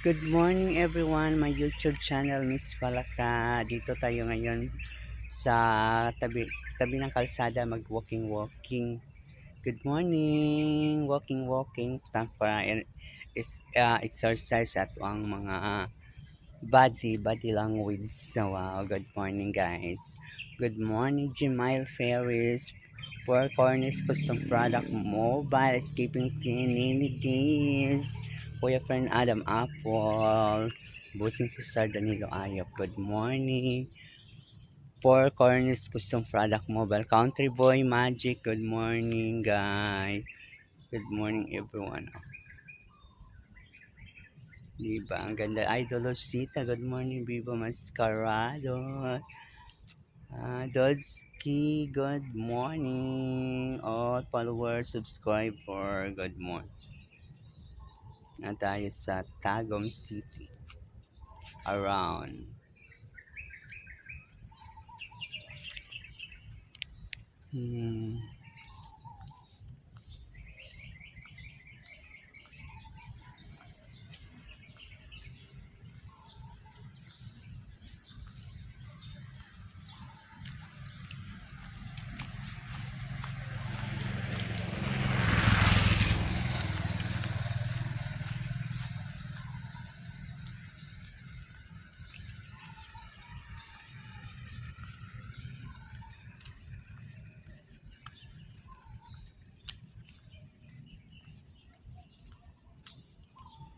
Good morning everyone, my YouTube channel Miss Palaka. Dito tayo ngayon sa tabi ng kalsada mag-walking. Good morning, walking para is exercise at ang mga body language. So wow, good morning guys. Good morning Jemail Ferris. Four Corners Custom Product Mobile Escaping Clinics. Kuya Fern Adam Apple. Busing si Sir Danilo Ayop. Good morning. Four Corners Custom Product Mobile. Country Boy Magic. Good morning guys. Good morning everyone. Diba? Ang ganda. Idol Sita. Good morning Viva Mascarado. Dodski, good morning. All followers, subscriber, good morning. Na tayo sa Tagum City. Around.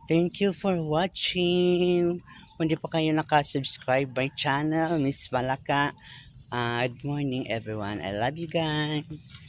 Thank you for watching. Kung di pa kayo nakasubscribe my channel, Miss Malaka. Good morning everyone. I love you guys.